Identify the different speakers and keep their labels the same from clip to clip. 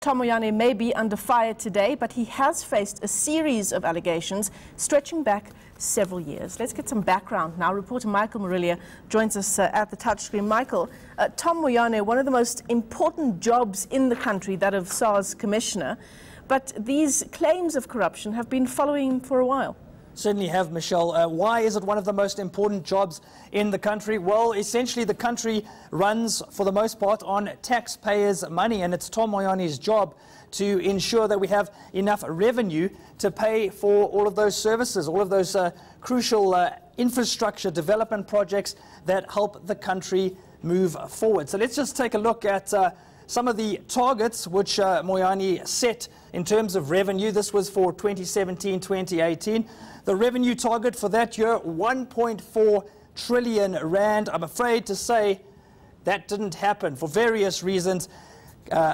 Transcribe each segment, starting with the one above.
Speaker 1: Tom Moyane may be under fire today, but he has faced a series of allegations stretching back several years. Let's get some background now. Reporter Michael Marillier joins us at the touchscreen. Michael, Tom Moyane, one of the most important jobs in the country, that of SARS Commissioner, but these claims of corruption have been following him for a while.
Speaker 2: Certainly have, Michelle. Why is it one of the most important jobs in the country? Well, essentially the country runs, for the most part, on taxpayers' money, and it's Tom Moyane's job to ensure that we have enough revenue to pay for all of those services, all of those crucial infrastructure development projects that help the country move forward. So let's just take a look at some of the targets which Moyane set in terms of revenue. This was for 2017-2018. The revenue target for that year, 1.4 trillion rand. I'm afraid to say that didn't happen for various reasons.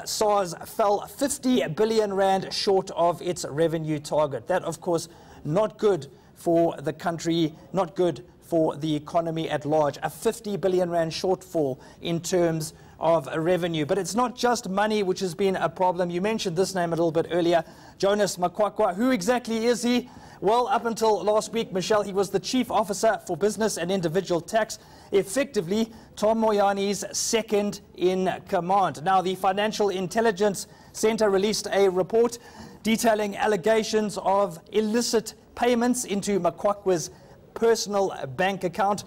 Speaker 2: SARS fell 50 billion rand short of its revenue target. That, of course, not good for the country, not good for the economy at large. A 50 billion rand shortfall in terms of revenue. But it's not just money which has been a problem. You mentioned this name a little bit earlier, Jonas Makwakwa. Who exactly is he? Well, up until last week, Michelle, he was the Chief Officer for Business and Individual Tax, effectively Tom Moyane's second in command. Now, the Financial Intelligence Centre released a report detailing allegations of illicit payments into Makwakwa's personal bank account.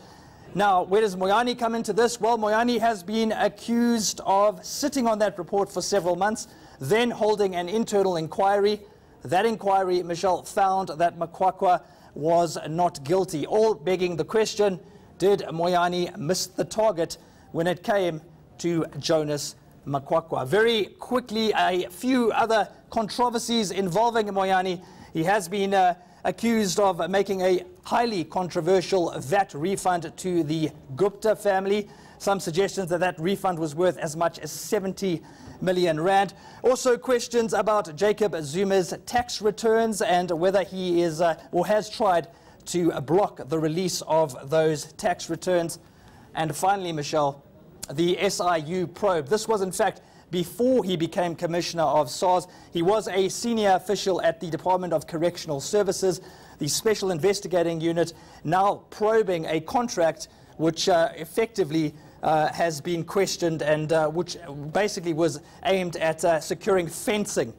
Speaker 2: Now, where does Moyane come into this? Well, Moyane has been accused of sitting on that report for several months, then holding an internal inquiry. That inquiry, Michelle, found that Makwakwa was not guilty, all begging the question, did Moyane miss the target when it came to Jonas Makwakwa? Very quickly, a few other controversies involving Moyane. He has been accused of making a highly controversial VAT refund to the Gupta family. Some suggestions that that refund was worth as much as 70 million rand. Also questions about Jacob Zuma's tax returns and whether he is or has tried to block the release of those tax returns. And finally, Michelle, the SIU probe. This was in fact before he became Commissioner of SARS. He was a senior official at the Department of Correctional Services, the Special Investigating Unit, now probing a contract which effectively has been questioned and which basically was aimed at securing fencing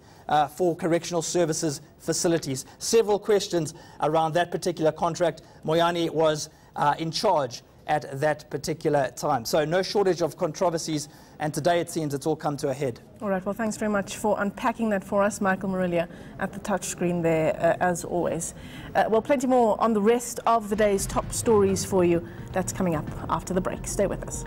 Speaker 2: for correctional services facilities. Several questions around that particular contract. Moyane was in charge at that particular time. So no shortage of controversies, and today it seems it's all come to a head.
Speaker 1: All right, well, thanks very much for unpacking that for us, Michael Marillier, at the touchscreen there, as always. Well, plenty more on the rest of the day's top stories for you. That's coming up after the break. Stay with us.